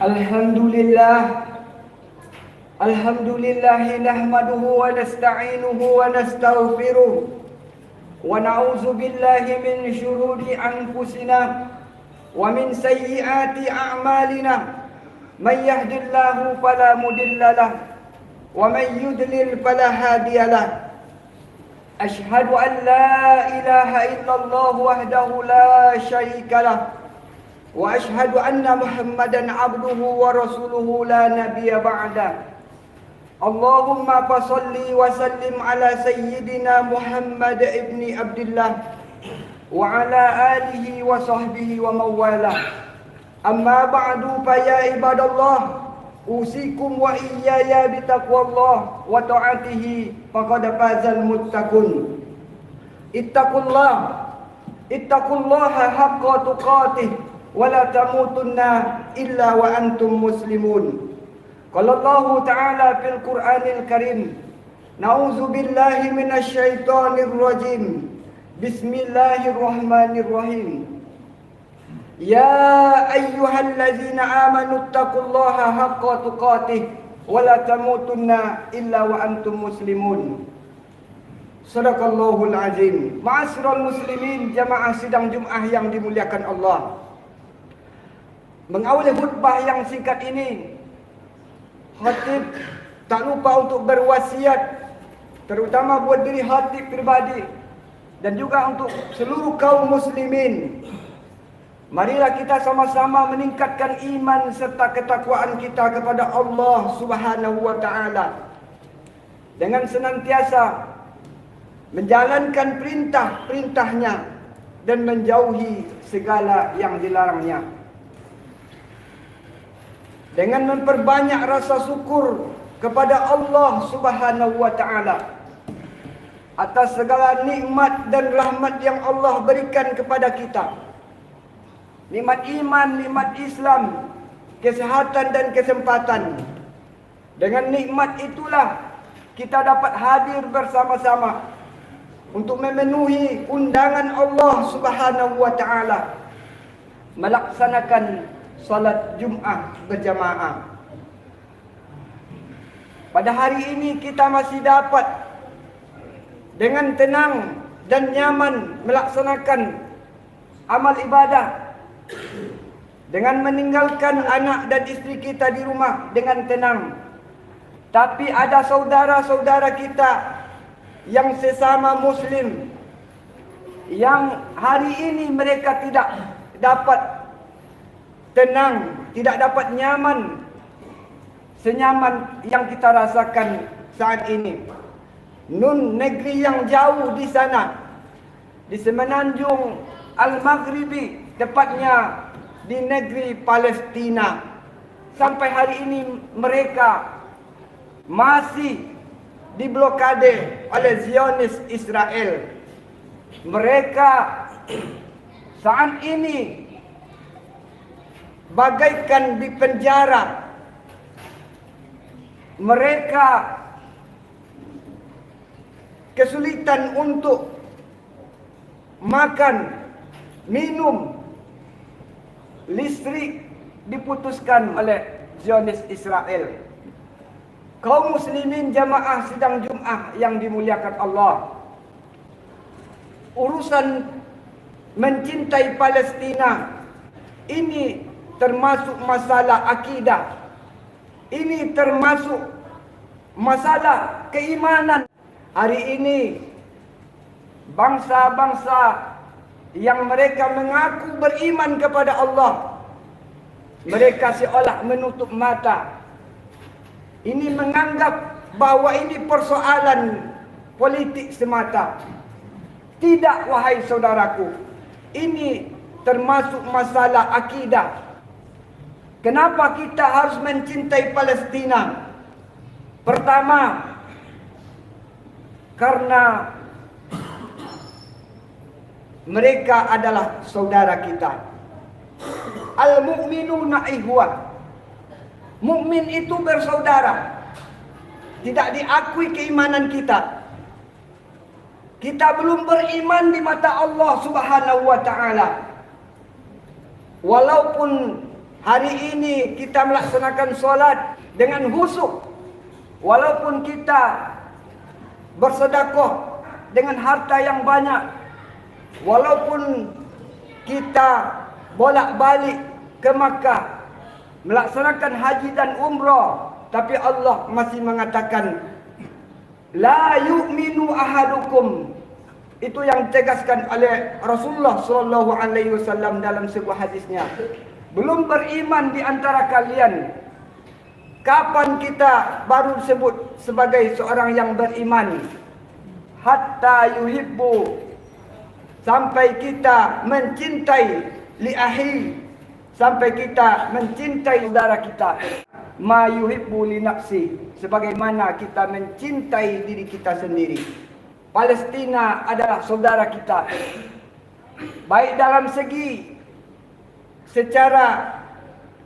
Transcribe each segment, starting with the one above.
Alhamdulillah. Alhamdulillah nahmaduhu wa nasta'inuhu wa nastaghfiruh wa na'udzu billahi min shururi anfusina wa min sayyiati a'malina. Man yahdihillahu fala mudilla lahu wa man yudlil fala hadiya lahu. Ashhadu an la ilaha illallah wahdahu la syarika lahu wa ashhadu anna Muhammadan abduhu wa rasuluhu la nabiyya ba'da. Allahumma fasalli wa sallim ala sayyidina Muhammad ibni Abdullah wa ala alihi wa sahbihi wa mawalah. Amma ba'du fa ya ibadallah, usikum wa iyaya bitaqwallah wa ta'atihi faqad fazal muttaqun. Ittaqullaha haqqa tuqatih wa la tamutunna illa wa antum muslimun. Qala Allah Ta'ala fil Qur'anil Karim, na'udzu billahi minasy syaithanir rajim. Bismillahirrahmanirrahim. Ya ayyuhallazina amanu taqullaha haqqa tuqatih wa la tamutunna illa wa antum muslimun. Shadaqallahul azim. Ma'asyiral muslimin, jamaah sidang Jumat yang dimuliakan Allah. Mengawali khutbah yang singkat ini, khatib tak lupa untuk berwasiat, terutama buat diri khatib pribadi dan juga untuk seluruh kaum muslimin. Marilah kita sama-sama meningkatkan iman serta ketakwaan kita kepada Allah Subhanahu wa taala dengan senantiasa menjalankan perintah-perintahnya dan menjauhi segala yang dilarangnya. Dengan memperbanyak rasa syukur kepada Allah Subhanahu wa taala atas segala nikmat dan rahmat yang Allah berikan kepada kita. Nikmat iman, nikmat Islam, kesehatan dan kesempatan. Dengan nikmat itulah kita dapat hadir bersama-sama untuk memenuhi undangan Allah Subhanahu wa taala melaksanakan salat Jumat berjamaah. Pada hari ini kita masih dapat dengan tenang dan nyaman melaksanakan amal ibadah dengan meninggalkan anak dan isteri kita di rumah dengan tenang. Tapi ada saudara-saudara kita yang sesama muslim yang hari ini mereka tidak dapat tenang, tidak dapat nyaman senyaman yang kita rasakan saat ini. Nun negeri yang jauh di sana, di semenanjung Al-Maghribi, tepatnya di negeri Palestina, sampai hari ini mereka masih diblokade oleh Zionis Israel. Mereka saat ini bagaikan di penjara. Mereka kesulitan untuk makan, minum, listrik diputuskan oleh Zionis Israel. Kaum muslimin jamaah sidang Jumat yang dimuliakan Allah, urusan mencintai Palestina ini termasuk masalah akidah. Ini termasuk masalah keimanan. Hari ini bangsa-bangsa yang mereka mengaku beriman kepada Allah, mereka seolah menutup mata. Ini menganggap bahwa ini persoalan politik semata. Tidak, wahai saudaraku. Ini termasuk masalah akidah. Kenapa kita harus mencintai Palestina? Pertama, karena mereka adalah saudara kita. Al-mu'minuna ikhwah. Mukmin itu bersaudara. Tidak diakui keimanan kita. Kita belum beriman di mata Allah Subhanahu wa taala. Walaupun hari ini kita melaksanakan solat dengan khusyuk, walaupun kita bersedekah dengan harta yang banyak, walaupun kita bolak-balik ke Makkah melaksanakan haji dan umrah, tapi Allah masih mengatakan la yu'minu ahadukum. Itu yang ditegaskan oleh Rasulullah SAW dalam sebuah hadisnya. Belum beriman di antara kalian. Kapan kita baru disebut sebagai seorang yang beriman? Hatta yuhibbu, sampai kita mencintai li'ahi, sampai kita mencintai saudara kita. Ma yuhibbu li nafsi, sebagaimana kita mencintai diri kita sendiri. Palestina adalah saudara kita, baik dalam segi secara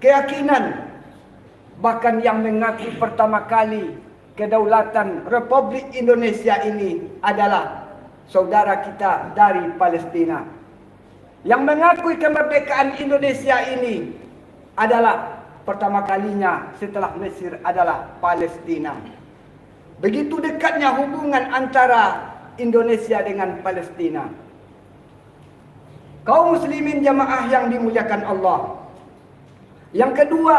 keyakinan, bahkan yang mengakui pertama kali kedaulatan Republik Indonesia ini adalah saudara kita dari Palestina. Yang mengakui kemerdekaan Indonesia ini adalah pertama kalinya setelah Mesir adalah Palestina. Begitu dekatnya hubungan antara Indonesia dengan Palestina. Kaum muslimin jamaah yang dimuliakan Allah. Yang kedua,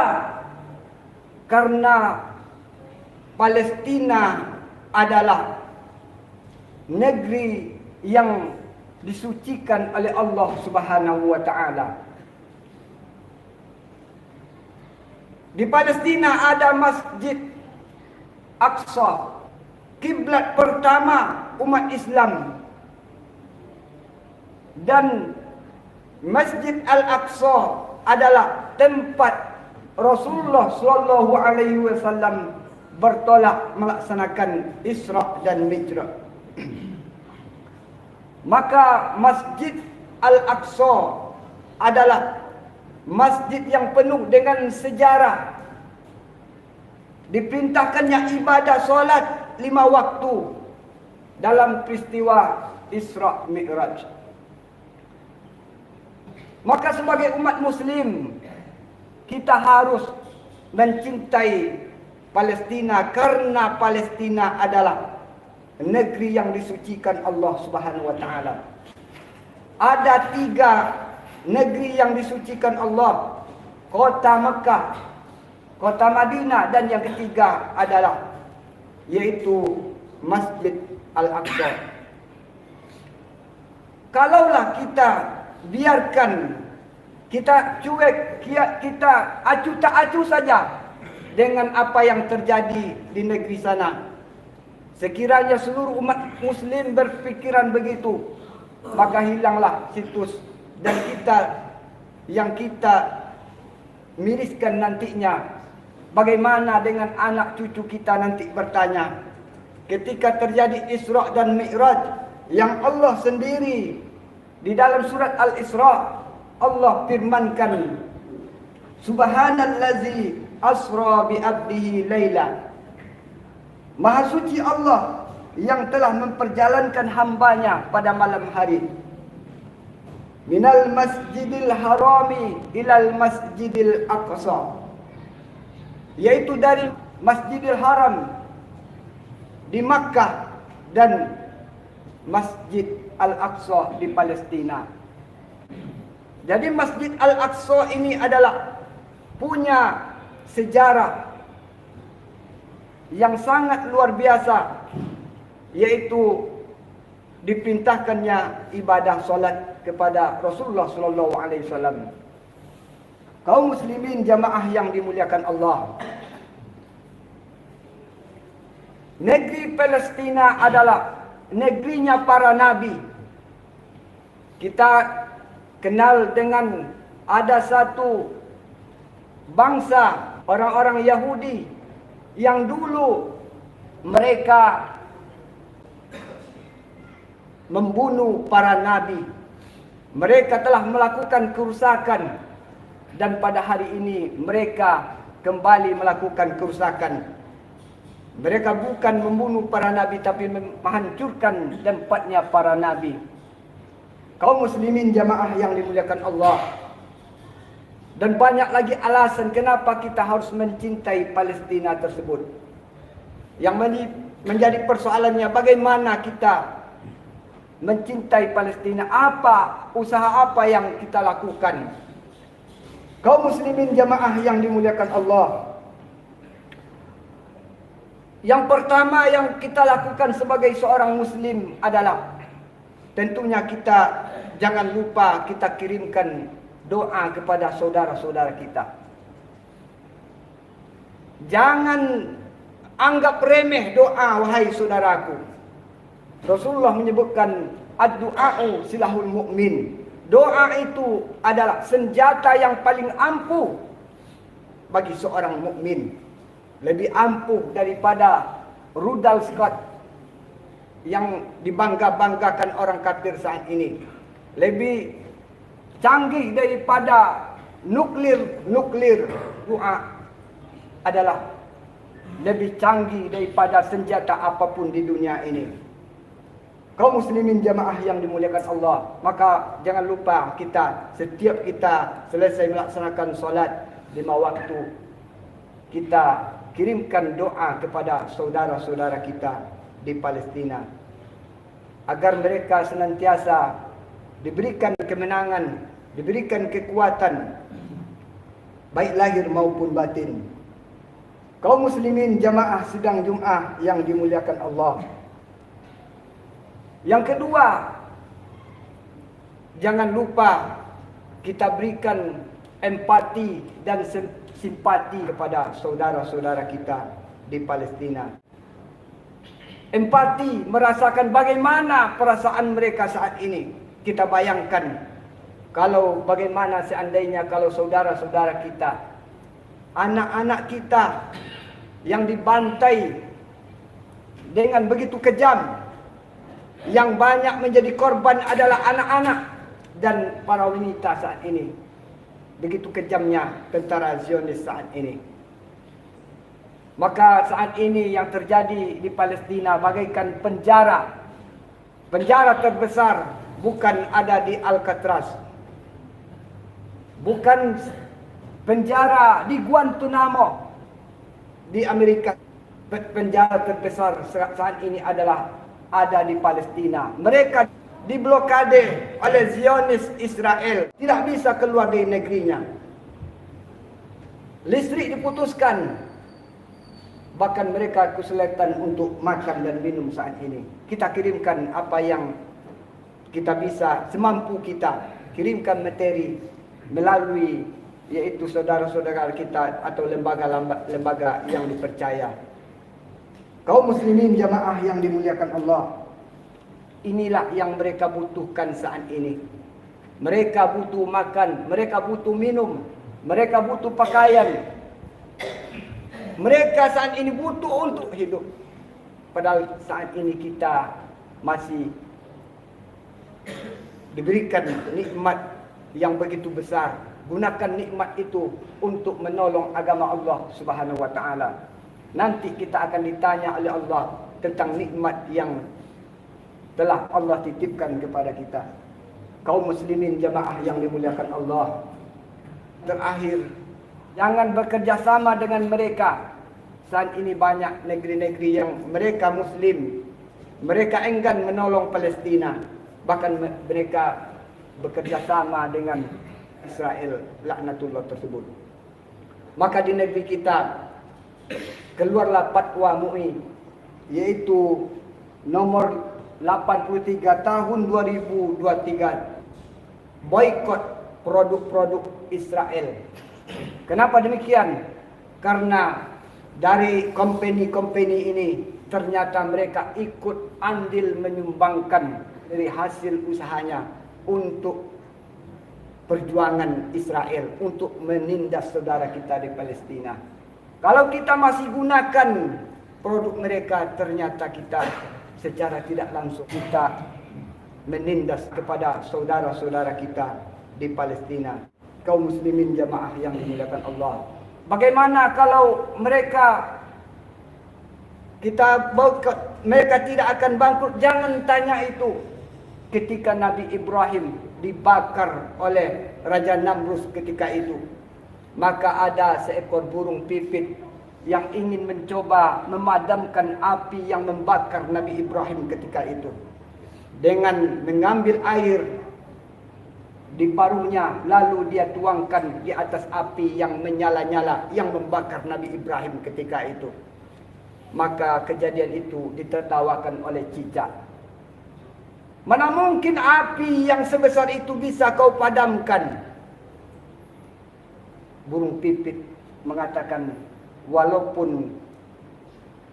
karena Palestina adalah negeri yang disucikan oleh Allah Subhanahu wa taala. Di Palestina ada Masjid Aqsa, kiblat pertama umat Islam. Dan Masjid Al-Aqsa adalah tempat Rasulullah SAW bertolak melaksanakan Isra dan Mi'raj. Maka Masjid Al-Aqsa adalah masjid yang penuh dengan sejarah. Diperintahkannya ibadah solat 5 waktu dalam peristiwa Isra Mi'raj. Maka sebagai umat muslim, kita harus mencintai Palestina karena Palestina adalah negeri yang disucikan Allah Subhanahu wa taala. Ada 3 negeri yang disucikan Allah: kota Mekah, kota Madinah, dan yang ketiga adalah yaitu Masjid Al-Aqsa. Kalaulah kita biarkan, kita cuek, kita acuh tak acuh saja dengan apa yang terjadi di negeri sana, sekiranya seluruh umat muslim berpikiran begitu, maka hilanglah situs dan yang kita miriskan nantinya. Bagaimana dengan anak cucu kita nanti bertanya ketika terjadi Isra dan Mi'raj yang Allah sendiri di dalam surat Al-Isra Allah firmankan, Subhanallazi asra bi 'abdihi laila. Maha suci Allah yang telah memperjalankan hambanya pada malam hari. Minal masjidil harami ilal masjidil aqsa, yaitu dari Masjidil Haram di Makkah dan Masjid Al-Aqsa di Palestina. Jadi Masjid Al-Aqsa ini adalah punya sejarah yang sangat luar biasa, yaitu diperintahkannya ibadah solat kepada Rasulullah SAW. Kaum muslimin jamaah yang dimuliakan Allah, negeri Palestina adalah negerinya para nabi. Kita kenal dengan ada satu bangsa orang-orang Yahudi yang dulu mereka membunuh para nabi. Mereka telah melakukan kerusakan dan pada hari ini mereka kembali melakukan kerusakan. Mereka bukan membunuh para nabi tapi menghancurkan tempatnya para nabi. Kaum muslimin jamaah yang dimuliakan Allah, Dan banyak lagi alasan kenapa kita harus mencintai Palestina tersebut. Yang menjadi persoalannya, bagaimana kita mencintai Palestina? Usaha apa yang kita lakukan? Kaum muslimin jamaah yang dimuliakan Allah, yang pertama yang kita lakukan sebagai seorang muslim adalah tentunya kita jangan lupa kita kirimkan doa kepada saudara-saudara kita. Jangan anggap remeh doa, wahai saudaraku. Rasulullah menyebutkan ad-du'a'u silahul mu'min. Doa itu adalah senjata yang paling ampuh bagi seorang mukmin. Lebih ampuh daripada rudal Scott yang dibangga-banggakan orang kafir saat ini. Lebih canggih daripada nuklir. Doa adalah lebih canggih daripada senjata apapun di dunia ini. Kaum muslimin jamaah yang dimuliakan Allah, maka jangan lupa setiap kita selesai melaksanakan solat 5 waktu, kita kirimkan doa kepada saudara-saudara kita di Palestina agar mereka senantiasa diberikan kemenangan, diberikan kekuatan baik lahir maupun batin. Kaum muslimin jamaah sidang Jumat yang dimuliakan Allah. Yang kedua, jangan lupa kita berikan empati dan simpati kepada saudara-saudara kita di Palestina. Empati, merasakan bagaimana perasaan mereka saat ini. Kita bayangkan kalau bagaimana seandainya kalau saudara-saudara kita, anak-anak kita yang dibantai dengan begitu kejam. Yang banyak menjadi korban adalah anak-anak dan para wanita saat ini. Begitu kejamnya tentara Zionis saat ini. Maka saat ini yang terjadi di Palestina bagaikan penjara. Penjara terbesar bukan ada di Alcatraz. Bukan penjara di Guantanamo di Amerika. Penjara terbesar saat ini adalah ada di Palestina. Mereka diblokade oleh Zionis Israel. Tidak bisa keluar dari negerinya. Listrik diputuskan. Bahkan mereka kesulitan untuk makan dan minum saat ini. Kita kirimkan apa yang kita bisa, semampu kita. Kirimkan materi melalui yaitu saudara-saudara kita atau lembaga-lembaga yang dipercaya. Kaum muslimin jamaah yang dimuliakan Allah, inilah yang mereka butuhkan saat ini. Mereka butuh makan, mereka butuh minum, mereka butuh pakaian. Mereka saat ini butuh untuk hidup. Padahal saat ini kita masih diberikan nikmat yang begitu besar. Gunakan nikmat itu untuk menolong agama Allah Subhanahu wa taala. Nanti kita akan ditanya oleh Allah tentang nikmat yang telah Allah titipkan kepada kita. Kaum muslimin jamaah yang dimuliakan Allah. Terakhir, jangan bekerja sama dengan mereka. Saat ini banyak negeri-negeri yang mereka muslim. Mereka enggan menolong Palestina. Bahkan mereka bekerja sama dengan Israel, laknatullah tersebut. Maka di negeri kita keluarlah fatwa MUI yaitu nomor 83 tahun 2023, boikot produk-produk Israel. Kenapa demikian? Karena dari company-company ini ternyata mereka ikut andil menyumbangkan dari hasil usahanya untuk perjuangan Israel untuk menindas saudara kita di Palestina. Kalau kita masih gunakan produk mereka, ternyata kita secara tidak langsung kita menindas kepada saudara-saudara kita di Palestina. Kaum muslimin jamaah yang dimuliakan Allah. Bagaimana kalau kita boikot, mereka tidak akan bangkrut? Jangan tanya itu. Ketika Nabi Ibrahim dibakar oleh Raja Namrus ketika itu, maka ada seekor burung pipit yang ingin mencoba memadamkan api yang membakar Nabi Ibrahim ketika itu. Dengan mengambil air di paruhnya, lalu dia tuangkan di atas api yang menyala-nyala yang membakar Nabi Ibrahim ketika itu. Maka kejadian itu ditertawakan oleh cicak. Mana mungkin api yang sebesar itu bisa kau padamkan? Burung pipit mengatakan, walaupun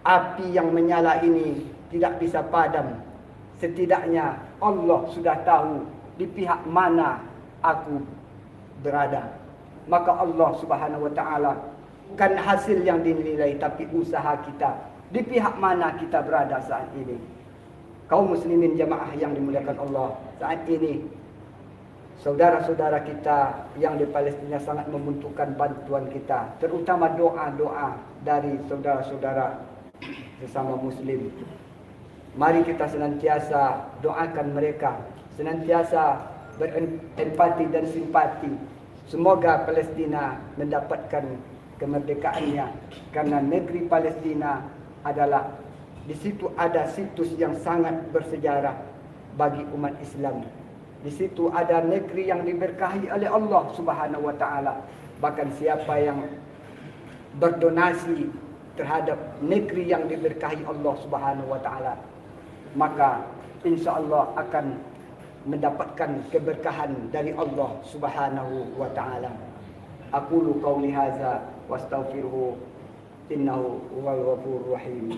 api yang menyala ini tidak bisa padam, setidaknya Allah sudah tahu di pihak mana aku berada. Maka Allah Subhanahu wa taala kan hasil yang dinilai, tapi usaha kita di pihak mana kita berada saat ini. Kaum muslimin jamaah yang dimuliakan Allah, saat ini saudara-saudara kita yang di Palestina sangat membutuhkan bantuan kita, terutama doa-doa dari saudara-saudara sesama muslim. Mari kita senantiasa doakan mereka, senantiasa berempati dan simpati. Semoga Palestina mendapatkan kemerdekaannya, karena negeri Palestina adalah, di situ ada situs yang sangat bersejarah bagi umat Islam. Di situ ada negeri yang diberkahi oleh Allah Subhanahu wa taala. Bahkan siapa yang berdonasi terhadap negeri yang diberkahi Allah Subhanahu wa taala, maka insya-Allah akan mendapatkan keberkahan dari Allah Subhanahu wa taala. Aqulu qauli hadza wastaghfiruhu innahu huwal ghafurur rahim.